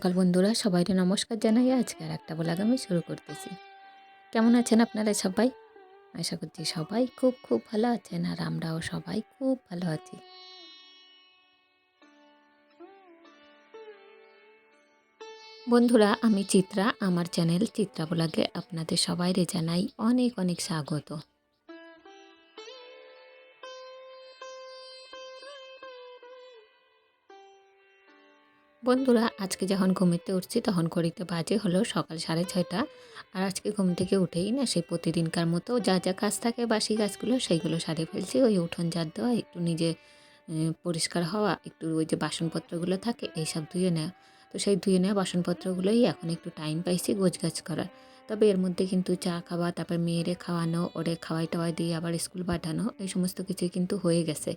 সকাল বন্ধুরা, সবাইকে নমস্কার জানাই। আজকে আর একটা ব্লগ আমি শুরু করতেছি। কেমন আছেন আপনারা সবাই? আশা করছি সবাই খুব খুব ভালো আছেন, আর আমরাও সবাই খুব ভালো আছি। বন্ধুরা, আমি চিত্রা, আমার চ্যানেল চিত্রা ব্লগে আপনাদের সবাইকে জানাই অনেক অনেক স্বাগত। বন্ধুরা, আজকে যখন ঘুমিতে উঠছি তখন ঘড়িতে বাজে হলো সকাল 6:30। আর আজকে ঘুম থেকে উঠেই না সেই প্রতিদিনকার মতো যা যা কাজ থাকে বাসি কাজগুলো সেইগুলো সারে ফেলছি। ওই উঠোন ঝাড় দেওয়া, একটু নিজে পরিষ্কার হওয়া, একটু ওই যে বাসনপত্রগুলো থাকে এইসব ধুয়ে নেওয়া। তো সেই ধুয়ে নেওয়া বাসনপত্রগুলোই এখন একটু টাইম পাইছি গোছগাছ করার। তবে এর মধ্যে কিন্তু চা খাওয়া, তারপর মেয়েরে খাওয়ানো, ওরে খাওয়াই টাওয়াই দিয়ে আবার স্কুল পাঠানো, এই সমস্ত কিছুই কিন্তু হয়ে গেছে।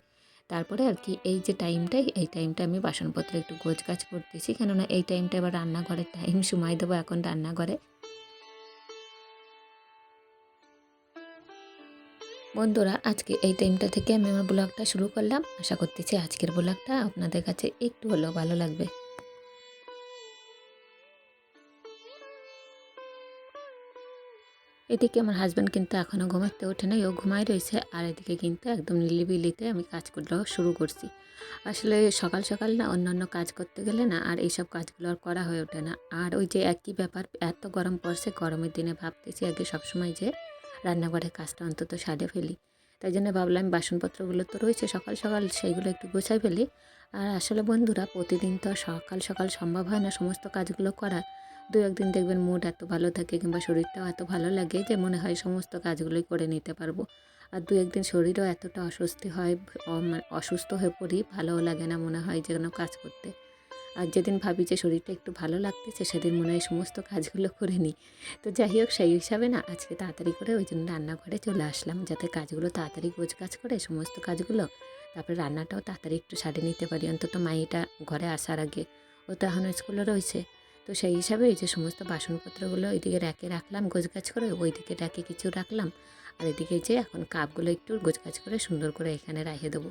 তারপরে আর কি এই যে টাইমটাই, এই টাইমটা আমি বাসনপত্র একটু গোছগাছ করতেছি, কেননা এই টাইমটা এবার রান্নাঘরের টাইম, সময় দেবো এখন রান্নাঘরে। বন্ধুরা, আজকে এই টাইমটা থেকে আমি আমার ব্লগটা শুরু করলাম। আশা করতেছি আজকের ব্লগটা আপনাদের কাছে একটু হলেও ভালো লাগবে। এদিকে আমার হাজব্যান্ড কিন্তু এখনও ঘুমাতে ওঠে নাই, ও ঘুমায় রয়েছে। আর এদিকে কিন্তু একদম নিলিবিলিতে আমি কাজগুলো শুরু করছি। আসলে সকাল সকাল না অন্যান্য কাজ করতে গেলে না আর এইসব কাজগুলো আর করা হয়ে ওঠে না। আর ওই যে একই ব্যাপার, এত গরম পড়ছে, গরমের দিনে ভাবতেছি আগে সবসময় যে রান্নাঘরের কাজটা অন্তত সারে ফেলি। তাই জন্য ভাবলাম বাসনপত্রগুলো তো রয়েছে, সকাল সকাল সেইগুলো একটু গোছাই ফেলি। আর আসলে বন্ধুরা, প্রতিদিন তো সকাল সকাল সম্ভব হয় না সমস্ত কাজগুলো করা। দু একদিন দেখবেন মুড এত ভালো থাকে কিংবা শরীরটাও এত ভালো লাগে যে মনে হয় সমস্ত কাজগুলোই করে নিতে পারবো। আর দু একদিন শরীরও এতটা অস্বস্তি হয়, অসুস্থ হয়ে পড়ি, ভালোও লাগে না, মনে হয় যেন কাজ করতে। আর যেদিন ভাবি যে শরীরটা একটু ভালো লাগতেছে সেদিন মনে হয় সমস্ত কাজগুলো করে নিই। তো যাই হোক, সেই হিসাবে না আজকে তাড়াতাড়ি করে ওই জন্য রান্নাঘরে চলে আসলাম, যাতে কাজগুলো তাড়াতাড়ি গোছগাছ করে সমস্ত কাজগুলো, তারপরে রান্নাটাও তাড়াতাড়ি একটু সারে নিতে পারি, অন্তত মাইটা ঘরে আসার আগে। ও তো এখনও স্কুলে রয়েছে। তো সেই হিসাবে এই যে সমস্ত বাসনপত্রগুলো ওইদিকে র্যাকে রাখলাম গোছগাছ করে, ওইদিকে র্যাকে কিছু রাখলাম। আর এদিকে যে এখন কাপগুলো একটু গোছগাছ করে সুন্দর করে এখানে রেখে দেবো।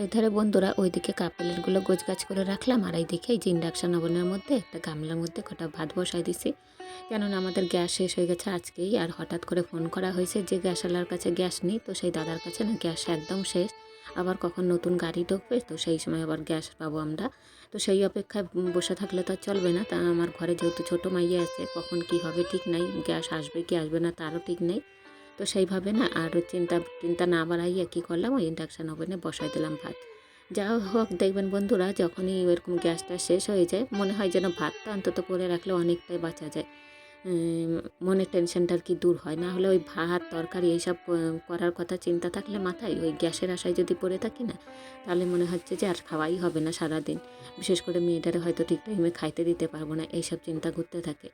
এধারে বন্ধুরা ওইদিকে কাপ প্লেটগুলো গোছগাছ করে রাখলাম, আর এইদিকে এই যে ইন্ডাকশান ওভেনের মধ্যে একটা গামলার মধ্যে কটা ভাত বসাই দিছি। কেননা আমাদের গ্যাস শেষ হয়ে গেছে আজকেই। আর হঠাৎ করে ফোন করা হয়েছে যে গ্যাসওয়ালার কাছে গ্যাস নেই, তো সেই দাদার কাছে না গ্যাস একদম শেষ। আবার কখন নতুন গাড়ি ঢুকবে, তো সেই সময় আবার গ্যাস পাবো আমরা। তো সেই অপেক্ষায় বসে থাকলে তো আর চলবে না। তা আমার ঘরে যেহেতু ছোটো মাইয়া আছে, কখন কি হবে ঠিক নাই, গ্যাস আসবে কি আসবে না তারও ঠিক নেই। তো সেইভাবে না আর চিন্তা চিন্তা না বাড়াইয়া কী করলাম, ওই ইন্ডাকশান ওভেনে বসাই দিলাম ভাত। যা হোক, দেখবেন বন্ধুরা, যখনই এরকম গ্যাসটা শেষ হয়ে যায় মনে হয় যেন ভাতটা অন্তত করে রাখলে অনেকটাই বাঁচা যায়। মনের টেনশনটা আর কি দূর হয়। না হলে ওই ভাত তরকারি এইসব করার কথা চিন্তা থাকলে মাথায়, ওই গ্যাসের আশায় যদি পড়ে থাকি না, তাহলে মনে হচ্ছে যে আর খাওয়াই হবে না সারাদিন। বিশেষ করে মেয়েটারে হয়তো ঠিক টাইমে খাইতে দিতে পারবো না, এইসব চিন্তা ঘুরতে থাকে।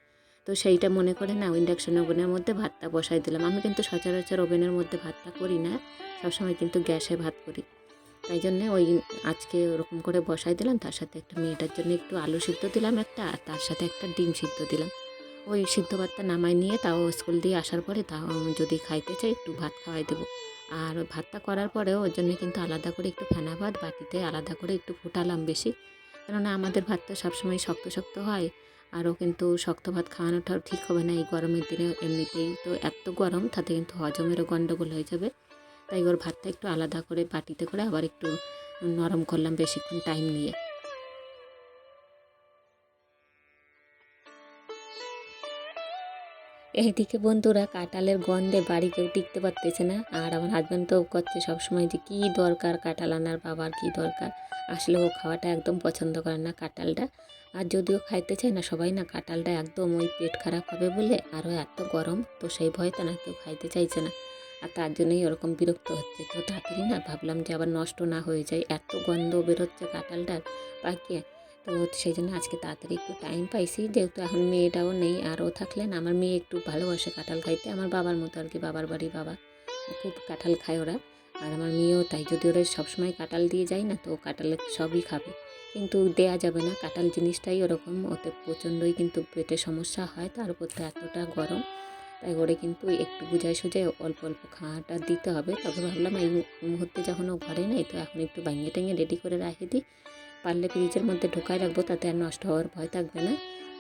তো সেইটা মনে করে না ইন্ডাকশন ওভেনের মধ্যে ভাতটা বসাই দিলাম। আমি কিন্তু সচরাচর ওভেনের মধ্যে ভাতটা করি না, সবসময় কিন্তু গ্যাসে ভাত করি। তাই জন্যে ওই আজকে ওরকম করে বসাই দিলাম। তার সাথে একটা মেয়েটার জন্য একটু আলু সিদ্ধ দিলাম একটা, আর তার সাথে একটা ডিম সিদ্ধ দিলাম। ওই সিদ্ধ ভাতটা নামাই নিয়ে তাও স্কুল দিয়ে আসার পরে তাও যদি খাইতে চাই একটু ভাত খাওয়াই দেবো। আর ভাতটা করার পরেও ওর জন্য কিন্তু আলাদা করে একটু ফেনা ভাত বাটিতে আলাদা করে একটু ফুটালাম বেশি। কেননা আমাদের ভাতটা সবসময় শক্ত শক্ত হয়, আরও কিন্তু শক্ত ভাত খাওয়ানোটাও ঠিক হবে না এই গরমের দিনে। এমনিতেই তো এত গরম, তাতে কিন্তু হজমেরও গণ্ডগোল হয়ে যাবে। তাই ওর ভাতটা একটু আলাদা করে বাটিতে করে আবার একটু নরম করলাম বেশিক্ষণ টাইম নিয়ে। এইদিকে বন্ধুরা, কাঁঠালের গন্ধে বাড়ি কেউ টিকতে পারতেছে না। আর আমার হাজব্যান্ড তো করছে সবসময় যে কী দরকার কাঁঠাল আনার, বাবার কী দরকার। আসলে ও খাওয়াটা একদম পছন্দ করে না কাঁঠালটা। আর যদিও খাইতে চায় না সবাই, না কাঁঠালটা একদম ওই পেট খারাপ হবে বলে, আরও এত গরম, তো সেই ভয়তে না কেউ খাইতে চাইছে না। আর তার জন্যই ওরকম বিরক্ত হচ্ছে। তো তাড়াতাড়ি না ভাবলাম যে আবার নষ্ট না হয়ে যায়, এত গন্ধ বেরোচ্ছে কাঁঠালটার পাকিয়ে। তো সেই জন্য আজকে তাড়াতাড়ি একটু টাইম পাইছি, যেহেতু এখন মেয়েটাও নেই। আর ও থাকলে না আমার মেয়ে একটু ভালোবাসে কাঁঠাল খাইতে, আমার বাবার মতো আর কি, বাবার বাড়ি বাবা খুব কাঁঠাল খায় ওরা। আর আমার মেয়েও তাই, যদি ওরা সবসময় কাঁঠাল দিয়ে যায় না তো কাঁঠাল সবই খাবে, কিন্তু দেয়া যাবে না, কাঁঠাল জিনিসটাই ওরকম, ওতে প্রচণ্ডই কিন্তু পেটে সমস্যা হয়, তার উপর তো এতটা গরম। তাই ওরে কিন্তু একটু বুঝায় সুঝায় অল্প অল্প খাওয়াটা দিতে হবে। তবে ভাবলাম এই মুহূর্তে যখন ও ঘরে নেই, তো এখন একটু বানিয়ে টেঙে রেডি করে রাখি দিই, পারলে ফ্রিজের মধ্যে ঢোকায় রাখবো, তাতে আর নষ্ট হওয়ার ভয় থাকবে না।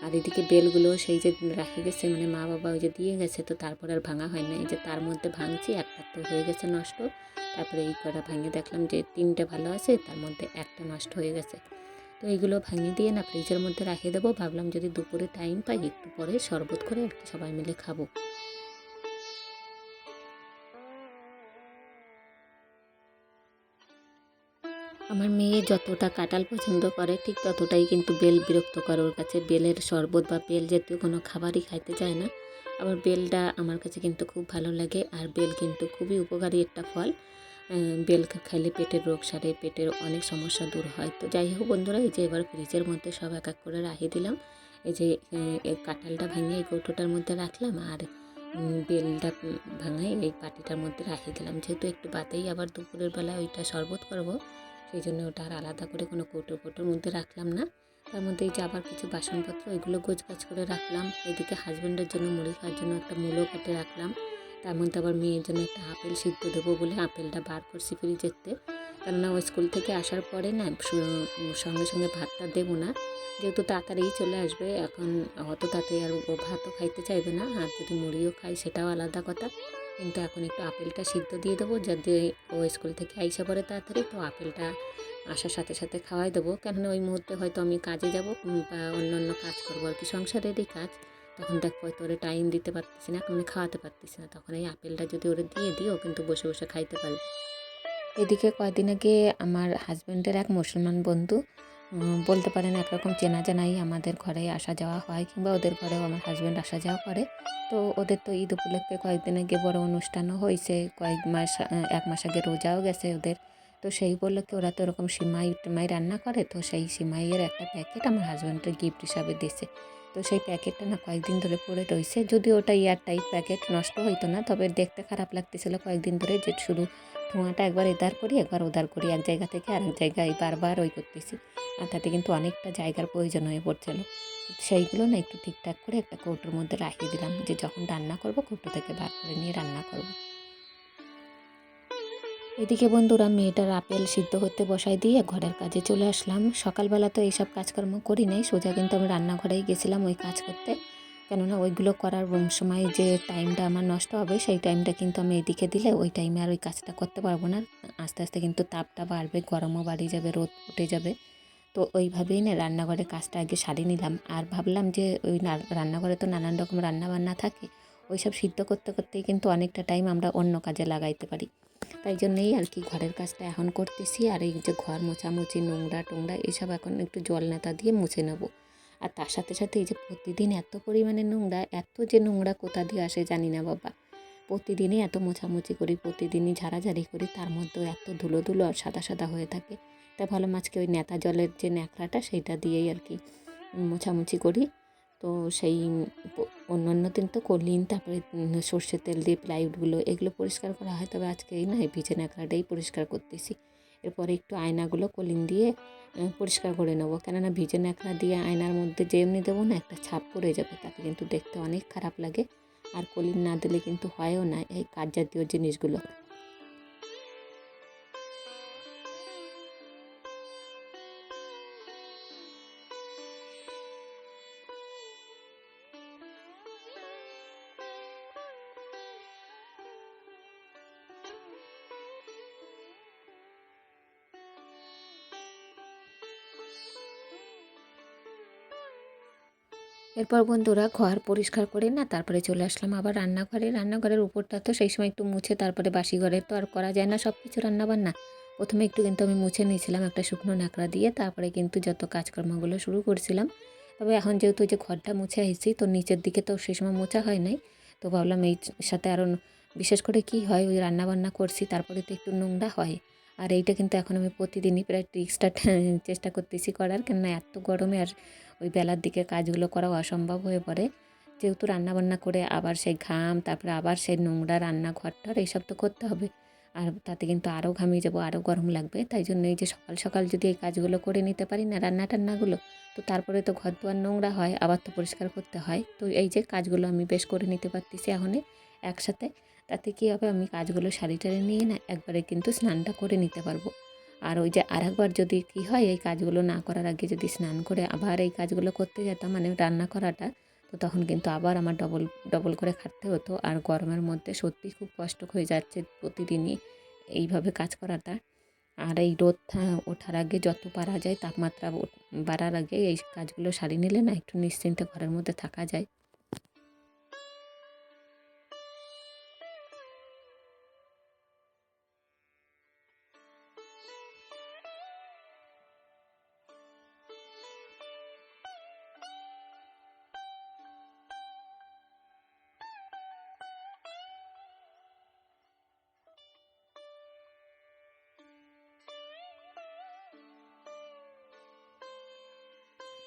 আর এদিকে বেলগুলো সেই যে রাখি গেছে, মানে মা বাবা ওই যে দিয়ে গেছে, তো তারপর আর ভাঙা হয় না। এই যে তার মধ্যে ভাঙছি, একটা তো হয়ে গেছে নষ্ট। তারপরে এই কটা ভাঙে দেখলাম যে 3টে ভালো আছে, তার মধ্যে একটা নষ্ট হয়ে গেছে। তো এইগুলো ভাঙিয়ে দিয়ে না ফ্রিজের মধ্যে রাখিয়ে দেবো। ভাবলাম যদি দুপুরে টাইম পাই একটু পরে শরবত করে আর কি সবাই মিলে খাবো। আমার মেয়ে যতটা কাঁঠাল পছন্দ করে, ঠিক ততটাই কিন্তু বেল বিরক্তকর ওর কাছে। বেলের শরবত বা বেল জাতীয় কোনো খাবারই খাইতে চায় না। আবার বেলটা আমার কাছে কিন্তু খুব ভালো লাগে, আর বেল কিন্তু খুবই উপকারী একটা ফল। বেল খাইলে পেটের রোগ সারে, পেটের অনেক সমস্যা দূর হয়। তো যাই হোক বন্ধুরা, এই যে এবার ফ্রিজের মধ্যে সব এক এক করে রাখিয়ে দিলাম। এই যে এই কাঁঠালটা ভেঙে এই কৌটোটার মধ্যে রাখলাম, আর বেলটা ভাঙাই এই পাটিটার মধ্যে রাখিয়ে দিলাম। যেহেতু একটু বাদেই আবার দুপুরের বেলা ওইটা শরবত করব, সেই জন্য ওটা আর আলাদা করে কোনো কৌটোর মধ্যে রাখলাম না। তার মধ্যে এই যে আবার কিছু বাসনপত্র, এগুলো গোছগাছ করে রাখলাম। এদিকে হাজব্যান্ডের জন্য মুড়ি খাওয়ার জন্য একটা মূলো কেটে রাখলাম। তার মধ্যে আবার মেয়ের জন্য একটা আপেল সিদ্ধ দেবো বলে আপেলটা বার করছি ফ্রিজেতে। কেননা ও স্কুল থেকে আসার পরে না সঙ্গে সঙ্গে ভাতটা দেবো না, যেহেতু তাড়াতাড়ি চলে আসবে। এখন অত তাড়াতাড়ি আর ও ভাতও খাইতে চাইবে না, আর যদি মুড়িও খাই সেটাও আলাদা কথা। কিন্তু এখন একটু আপেলটা সিদ্ধ দিয়ে দেবো, যাতে ও স্কুল থেকে আইসা পড়ে তাড়াতাড়ি, তো আপেলটা আসার সাথে সাথে খাওয়াই দেবো। কেননা ওই মুহূর্তে হয়তো আমি কাজে যাব বা অন্য কাজ করবো আর কি, সংসারেরই কাজ। তখন দেখো হয়তো ওরে টাইম দিতে পারতেছি না, আমি খাওয়াতে পারতেছি না, তখন এই আপেলটা যদি ওরে দিয়ে দিও কিন্তু বসে বসে খাইতে পারবে। এদিকে কয়েকদিন আগে আমার হাজব্যান্ডের এক মুসলমান বন্ধু, বলতে পারেন একরকম চেনা জানাই, আমাদের ঘরে আসা যাওয়া হয়, কিংবা ওদের ঘরেও আমার হাজব্যান্ড আসা যাওয়া করে। তো ওদের তো ঈদ উপলক্ষে কয়েকদিন আগে বড় অনুষ্ঠানও হয়েছে, কয়েক মাস 1 মাস আগে রোজাও গেছে ওদের। তো সেই উপলক্ষে ওরা তো এরকম সিমাই টিমাই রান্না করে, তো সেই সিমাইয়ের একটা প্যাকেট আমার হাজব্যান্ডের গিফট হিসাবে দিয়েছে। তো সেই প্যাকেটটা না কয়েকদিন ধরে পড়ে রয়েছে, যদিও ওটা এয়ারটাইট প্যাকেট, নষ্ট হইতো না, তবে দেখতে খারাপ লাগতেছিল কয়েকদিন ধরে, যে শুধু ধোঁয়াটা একবার এধার করি একবার ওধার করি, এক জায়গা থেকে আরেক জায়গায় বারবার ওই করতেছি, আর তাতে কিন্তু অনেকটা জায়গার প্রয়োজন হয়ে পড়ছিল। সেইগুলো না একটু ঠিকঠাক করে একটা কৌটোর মধ্যে রাখিয়ে দিলাম, যে যখন রান্না করব কৌটো থেকে বার করে নিয়ে রান্না করব। এদিকে বন্ধুরা, মেয়েটার আপেল সিদ্ধ করতে বসাই দিয়ে ঘরের কাজে চলে আসলাম। সকালবেলা তো এইসব কাজকর্ম করি নাই, সোজা কিন্তু আমি রান্নাঘরেই গেছিলাম ওই কাজ করতে। কেননা ওইগুলো করার সময় যে টাইমটা আমার নষ্ট হবে, সেই টাইমটা কিন্তু আমি এদিকে দিলে ওই টাইমে আর ওই কাজটা করতে পারবো না। আস্তে আস্তে কিন্তু তাপটা বাড়বে, গরমও বাড়িয়ে যাবে, রোদ উঠে যাবে। তো ওইভাবেই না রান্নাঘরের কাজটা আগে সারিয়ে নিলাম, আর ভাবলাম যে ওই রান্নাঘরে তো নানান রকম রান্নাবান্না থাকে, ওইসব সিদ্ধ করতে করতেই কিন্তু অনেকটা টাইম আমরা অন্য কাজে লাগাইতে পারি। তাই জন্যেই আর কি ঘরের কাজটা এখন করতেছি। আর এই যে ঘর মোছামুছি, নোংরা টোংরা এসব এখন একটু জল নেতা দিয়ে মুছে নেব। আর তার সাথে সাথে এই যে প্রতিদিন এত পরিমাণে নোংরা, এত যে নোংরা কোথা দিয়ে আসে জানি না বাবা। প্রতিদিনই এত মোছামুছি করি, প্রতিদিনই ঝাড়াঝাড়ি করি, তার মধ্যেও এত ধুলো ধুলো আর সাদা সাদা হয়ে থাকে। তাই ভালো মাছকে ওই নেতা জলের যে ন্যাকড়াটা সেইটা দিয়েই আর কি মোছামুছি করি। তো সেই অন্য দিন তো কলিন, তারপরে সর্ষের তেল দিয়ে প্লাইউডগুলো এগুলো পরিষ্কার করা হয়, তবে আজকে এই না এই ভিজে ন্যাকড়াটাই পরিষ্কার করতেছি। এরপরে একটু আয়নাগুলো কলিন দিয়ে পরিষ্কার করে নেবো, কেননা ভিজে ন্যাকড়া দিয়ে আয়নার মধ্যে যে এমনি দেবো না, একটা ছাপ পড়ে যাবে, তাতে কিন্তু দেখতে অনেক খারাপ লাগে। আর কলিন না দিলে কিন্তু হয়ও না এই কাঠ জাতীয় জিনিসগুলো। এরপর বন্ধুরা ঘর পরিষ্কার করে না তারপরে চলে আসলাম আবার রান্নাঘরে। রান্নাঘরের উপরটা তো সেই সময় একটু মুছে, তারপরে বাসি ঘরে তো আর করা যায় না সব কিছু রান্নাবান্না। প্রথমে একটু কিন্তু আমি মুছে নিয়েছিলাম একটা শুকনো ন্যাকড়া দিয়ে, তারপরে কিন্তু যত কাজকর্মগুলো শুরু করছিলাম। তবে এখন যেহেতু যে ঘরটা মুছে আসছি, তো নিচের দিকে তো সেই সময় মোছা হয় নাই, তো ভাবলাম এই সাথে আরও বিশেষ করে কি হয়, ওই রান্নাবান্না করছি তারপরে তো একটু নোংরা হয়। আর এইটা কিন্তু এখন আমি প্রতিদিনই প্রায় ট্রিক্সটা চেষ্টা করতেছি করার, কেননা এত গরমে আর ওই বেলার দিকে কাজগুলো করা অসম্ভব হয়ে পড়ে। যেহেতু রান্নাবান্না করে আবার সেই ঘাম, তারপরে আবার সেই নোংরা রান্নাঘরটার এইসব তো করতে হবে, আর তাতে কিন্তু আরও ঘামিয়ে যাবো, আরও গরম লাগবে। তাই জন্য এই যে সকাল সকাল যদি এই কাজগুলো করে নিতে পারি না রান্না টান্নাগুলো, তো তারপরে তো ঘর দুয়ার নোংরা হয়, আবার তো পরিষ্কার করতে হয়। তো এই যে কাজগুলো আমি বেশ করে নিতে পারতেছি এখনই একসাথে। তাতে কী হবে, আমি কাজগুলো সারি টারি নিয়ে না একবারে কিন্তু স্নানটা করে নিতে পারবো। আর ওই যে আরেকবার যদি কী হয়, এই কাজগুলো না করার আগে যদি স্নান করে আবার এই কাজগুলো করতে যেতাম, মানে রান্না করাটা, তো তখন কিন্তু আবার আমার ডবল ডবল করে খাটতে হতো। আর গরমের মধ্যে সত্যিই খুব কষ্ট হয়ে যাচ্ছে প্রতিদিনই এইভাবে কাজ করাটা। আর এই রোদ ওঠার আগে যত পারা যায়, তাপমাত্রা বাড়ার আগে এই কাজগুলো সারি নিলে না একটু নিশ্চিন্তে ঘরের মধ্যে থাকা যায়।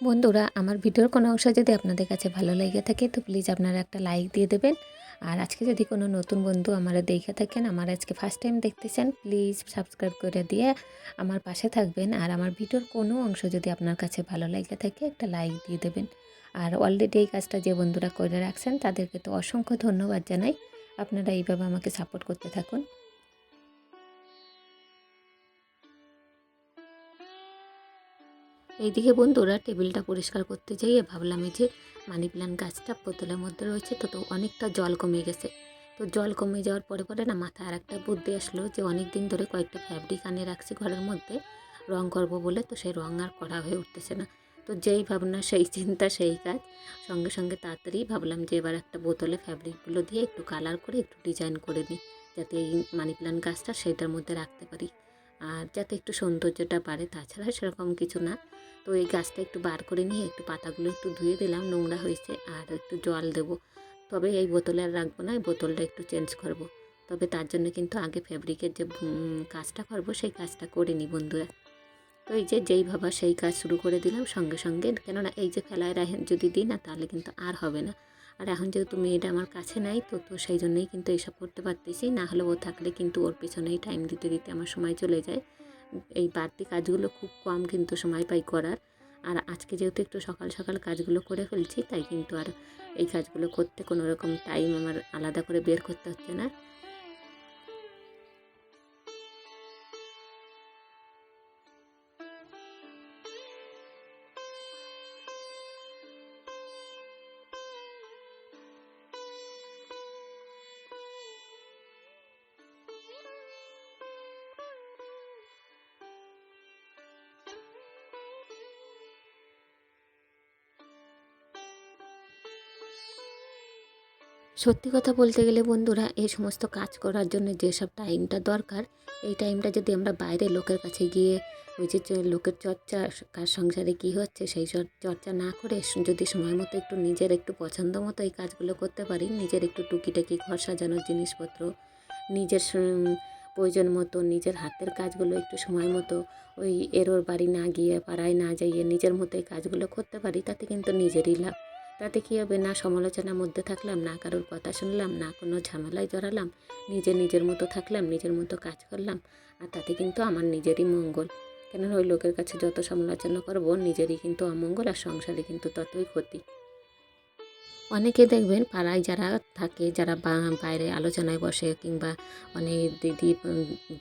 বন্ধুরা, আমার ভিডিওর কোনো অংশ যদি আপনাদের কাছে ভালো লেগে থাকে তো প্লিজ আপনারা একটা লাইক দিয়ে দেবেন। আর আজকে যদি কোনো নতুন বন্ধু আমারা দেখে থাকেন, আমার আজকে ফার্স্ট টাইম দেখতেছেন, প্লিজ সাবস্ক্রাইব করে দিয়ে আমার পাশে থাকবেন। আর আমার ভিডিওর কোনো অংশ যদি আপনার কাছে ভালো লেগে থাকে একটা লাইক দিয়ে দেবেন। আর অলরেডি এই কাজটা যে বন্ধুরা করে রাখছেন তাদেরকে তো অসংখ্য ধন্যবাদ জানাই। আপনারা এইভাবে আমাকে সাপোর্ট করতে থাকুন। এইদিকে বন্ধুরা টেবিলটা পরিষ্কার করতে যেয়ে ভাবলাম এই যে মানি প্ল্যান্ট গাছটা বোতলের মধ্যে রয়েছে, তো অনেকটা জল কমে গেছে। তো জল কমে যাওয়ার পরে পরে না মাথায় আর একটা বুদ্ধি আসলো যে অনেক দিন ধরে কয়েকটা ফ্যাব্রিক আনে রাখছি ঘরের মধ্যে রং করব বলে, তো সেই রং আর করা হয়ে উঠতেছে না। তো যেই ভাবনা সেই চিন্তা সেই কাজ, সঙ্গে সঙ্গে তাড়াতাড়ি ভাবলাম যে এবার একটা বোতলে ফ্যাব্রিকগুলো দিয়ে একটু কালার করে একটু ডিজাইন করে নিই, যাতে এই মানি প্ল্যান্ট গাছটা সেইটার মধ্যে রাখতে পারি আর যাতে একটু সৌন্দর্যটা বাড়ে। তাছাড়া সেরকম কিছু না। তো এই গাছটা একটু বার করে নিয়ে একটু পাতাগুলো একটু ধুয়ে দিলাম, নোংরা হয়েছে, আর একটু জল দেবো। তবে এই বোতলে আর রাখবো না, এই বোতলটা একটু চেঞ্জ করব। তবে তার জন্য কিন্তু আগে ফ্যাব্রিকের যে কাজটা করবো সেই কাজটা করে নিই বন্ধুরা। তো এই যে যেই ভাবা সেই কাজ শুরু করে দিলাম সঙ্গে সঙ্গে, কেননা এই যে ফেলায় যদি দিই না তাহলে কিন্তু আর হবে না। আর এখন যেহেতু মেয়েটা আমার কাছে নাই, তো তো সেই জন্যই কিন্তু এইসব করতে পারতেছি, না হলে ও থাকলে কিন্তু ওর পেছনেই টাইম দিতে দিতে আমার সময় চলে যায়। এই বাড়তি কাজগুলো খুব কম কিন্তু সময় পাই করার। আর আজকে যেহেতু একটু সকাল সকাল কাজগুলো করে ফেলছি, তাই কিন্তু আর এই কাজগুলো করতে কোনো রকম টাইম আমার আলাদা করে বের করতে হচ্ছে না। সত্যি কথা বলতে গেলে বন্ধুরা, এই সমস্ত কাজ করার জন্য যেসব টাইমটা দরকার, এই টাইমটা যদি আমরা বাইরে লোকের কাছে গিয়ে ওই যে লোকের চর্চা, কার সংসারে কী হচ্ছে সেই সব চর্চা না করে যদি সময় মতো একটু নিজের একটু পছন্দ মতো এই কাজগুলো করতে পারি, নিজের একটু টুকিটাকি ঘর সাজানোর জিনিসপত্র, নিজের প্রয়োজন মতো নিজের হাতের কাজগুলো একটু সময় মতো ওই এরোর বাড়ি না গিয়ে পাড়ায় না যাইয়ে নিজের মতো এই কাজগুলো করতে পারি, তাতে কিন্তু নিজেরই লাভ। তাতে কী হবে, না সমালোচনার মধ্যে থাকলাম, না কারোর কথা শুনলাম, না কোনো ঝামেলায় জড়ালাম, নিজের মতো থাকলাম, নিজের মতো কাজ করলাম, আর তাতে কিন্তু আমার নিজেরই মঙ্গল। কেননা ওই লোকের কাছে যত সমালোচনা করবো নিজেরই কিন্তু অমঙ্গল, আর সংসারে কিন্তু ততই ক্ষতি। অনেকে দেখবেন পাড়ায় যারা থাকে, যারা বাইরে আলোচনায় বসে, কিংবা অনেক দিদি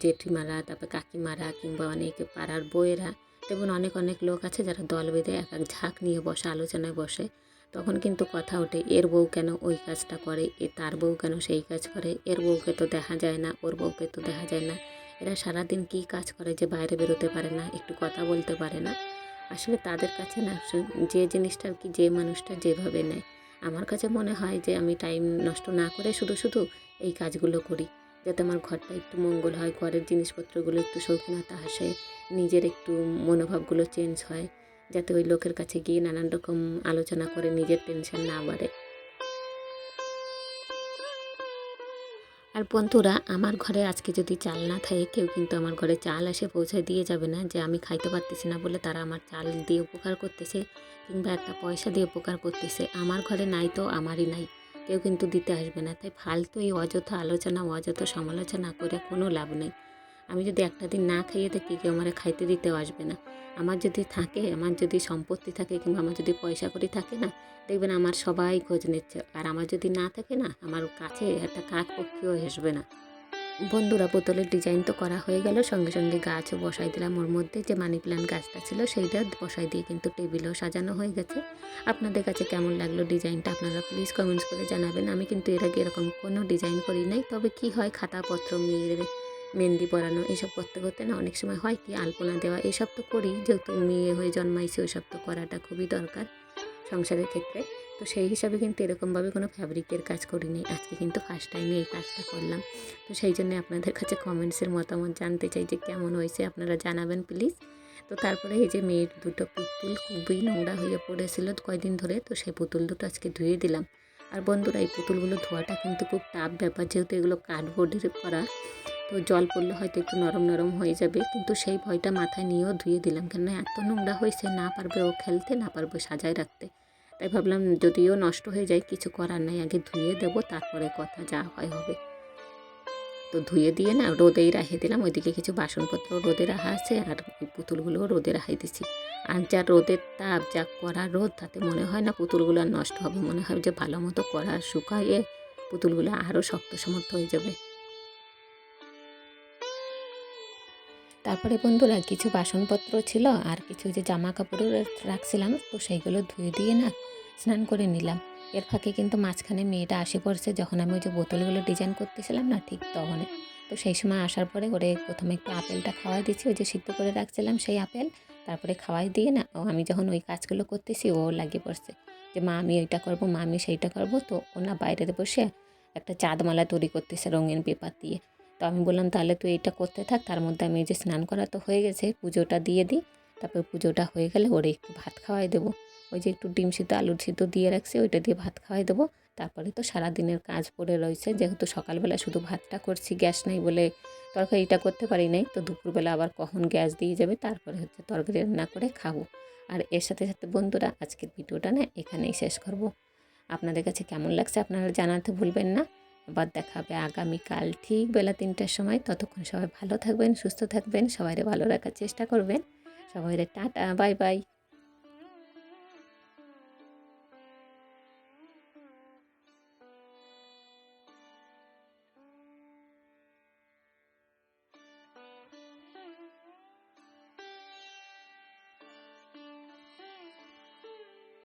জেঠিমারা, তারপর কাকিমারা, কিংবা অনেক পাড়ার বউয়েরা, তেমন অনেক অনেক লোক আছে যারা দল বেঁধে এক এক ঝাঁক নিয়ে বসে, আলোচনায় বসে। তখন কিন্তু কথা ওঠে, এর বউ কেন ওই কাজটা করে, তার বউ কেন সেই কাজ করে, এর বউকে তো দেখা যায় না, ওর বউকে তো দেখা যায় না। এরা সারাদিন কী কাজ করে যে বাইরে বেরোতে পারে না, একটু কথা বলতে পারে না। আসলে তাদের কাছে না যে জিনিসটা আর কি, যে মানুষটা যেভাবে নেয়, আমার কাছে মনে হয় যে আমি টাইম নষ্ট না করে শুধু শুধু এই কাজগুলো করি, যাতে আমার ঘরটা একটু মঙ্গল হয়, ঘরের জিনিসপত্রগুলো একটু শৌখিনতা আসে, নিজের একটু মনোভাবগুলো চেঞ্জ হয়, যাতে ওই লোকের কাছে গিয়ে নানান রকম আলোচনা করে নিজের টেনশন না বাড়ে। আর বন্ধুরা, আমার ঘরে আজকে যদি চাল না থাকে, কেউ কিন্তু আমার ঘরে চাল এসে পৌঁছে দিয়ে যাবে না, যে আমি খাইতে পারতেছি না বলে তারা আমার চাল দিয়ে উপকার করতেছে কিংবা একটা পয়সা দিয়ে উপকার করতেছে। আমার ঘরে নাই তো আমারই নাই, কেউ কিন্তু দিতে আসবে না। তাই ফালতু এই অযথা আলোচনা, অযথা সমালোচনা করে কোনো লাভ নেই। আমি যদি একটা দিন না খাইয়ে থাকি কেউ আমার খাইতে দিতেও আসবে না। আমার যদি থাকে, আমার যদি সম্পত্তি থাকে কিংবা আমার যদি পয়সা কড়ি থাকে না, দেখবেন আমার সবাই খোঁজ নিচ্ছে। আর আমার যদি না থাকে না, আমার কাছে একটা কাক পক্ষীও আসবে না। বন্ধুরা, বোতলের ডিজাইন তো করা হয়ে গেল, সঙ্গে সঙ্গে গাছও বসাই দিলাম। ওর মধ্যে যে মানি প্ল্যান্ট গাছটা ছিল সেইটা বসাই দিয়ে কিন্তু টেবিলও সাজানো হয়ে গেছে। আপনাদের কাছে কেমন লাগলো ডিজাইনটা আপনারা প্লিজ কমেন্টস করে জানাবেন। আমি কিন্তু এর আগে এরকম কোনো ডিজাইন করি নাই। তবে কি হয়, খাতাপত্র, মেয়ের মেহেন্দি পরানো এসব করতে করতে না অনেক সময় হয় কি, আলপনা দেওয়া এসব তো করি, যেহেতু মেয়ে হয়ে জন্মাইছে ওইসব তো করাটা খুবই দরকার সংসারের ক্ষেত্রে। তো সেই হিসাবে কিন্তু এরকমভাবে কোনো ফ্যাব্রিকের কাজ করিনি। আজকে কিন্তু ফার্স্ট টাইমে এই কাজটা করলাম। তো সেই জন্য আপনাদের কাছে কমেন্টসের মতামত জানতে চাই যে কেমন হয়েছে, আপনারা জানাবেন প্লিজ। তো তারপরে এই যে মেয়ের দুটো পুতুল খুবই নোংরা হয়ে পড়েছিল কয়দিন ধরে, তো সেই পুতুল দুটো আজকে ধুয়ে দিলাম। আর বন্ধুরা, এই পুতুলগুলো ধোয়াটা কিন্তু খুব টাফ ব্যাপার, যেহেতু এগুলো কার্ডবোর্ডের করা, তো জল পড়লে হয়তো একটু নরম নরম হয়ে যাবে, কিন্তু সেই ভয়টা মাথায় নিয়েও ধুয়ে দিলাম। কেননা এত নোংরা হয়েছে, না পারবে ও খেলতে, না পারবে সাজায় রাখতে। তাই ভাবলাম যদিও নষ্ট হয়ে যায় কিছু করার নাই, আগে ধুয়ে দেবো, তারপরে কথা যা হয় হবে। তো ধুয়ে দিয়ে না রোদেই রাখিয়ে দিলাম। ওইদিকে কিছু বাসনপত্র রোদে রাখা আছে, আর ওই পুতুলগুলোও রোদে রাখিয়ে দিচ্ছি। আর যা রোদের তাপ, যা কড়া রোদ, তাতে মনে হয় না পুতুলগুলো আর নষ্ট হবে, মনে হয় যে ভালো মতো কড়া শুকাইয়ে পুতুলগুলো আরও শক্ত সমর্থ হয়ে যাবে। তারপরে বন্ধুরা, কিছু বাসনপত্র ছিল আর কিছু যে জামা কাপড়ও রাখছিলাম, তো সেইগুলো ধুয়ে দিয়ে না স্নান করে নিলাম। এর ফাঁকে কিন্তু মাঝখানে মেয়েটা আসে পড়ছে, যখন আমি ওই যে বোতলগুলো ডিজাইন করতেছিলাম না ঠিক তখনই। তো সেই সময় আসার পরে ওরে প্রথমে একটু আপেলটা খাওয়াই দিচ্ছি, ওই যে সিদ্ধ করে রাখছিলাম সেই আপেল। তারপরে খাওয়াই দিয়ে না আমি যখন ওই কাজগুলো করতেছি ও লাগিয়ে পড়ছে যে মা আমি এইটা করবো, মা আমি সেইটা করবো। তো ও না বাইরেতে বসে একটা চাঁদমালা তৈরি করতেছে রঙিন পেপার দিয়ে। তো আমি বললাম তাহলে তুই এইটা করতে থাক, তার মধ্যে আমি এই যে স্নান করা তো হয়ে গেছে, পুজোটা দিয়ে দিই। তারপর পুজোটা হয়ে গেলে ওরে একটু ভাত খাওয়াই দেবো। ওই যে একটু ডিম সিদ্ধ আলুর সিদ্ধ দিয়ে রাখছি, ওইটা দিয়ে ভাত খাওয়াই দেবো। তারপরে তো সারাদিনের কাজ পড়ে রয়েছে, যেহেতু সকালবেলা শুধু ভাতটা করছি, গ্যাস নাই বলে তরকারিটা করতে পারি নাই। তো দুপুরবেলা আবার কখন গ্যাস দিয়ে যাবে, তারপরে হচ্ছে তরকারি রান্না করে খাবো। আর এর সাথে সাথে বন্ধুরা, আজকের ভিডিওটা না এখানেই শেষ করব। আপনাদের কাছে কেমন লাগছে আপনারা জানাতে ভুলবেন না। আবার দেখা হবে আগামীকাল ঠিক বেলা ৩টার সময়। ততক্ষণ সবাই ভালো থাকবেন, সুস্থ থাকবেন, সবাইরে ভালো রাখার চেষ্টা করবেন। সবাইরে টাটা, বাই বাই।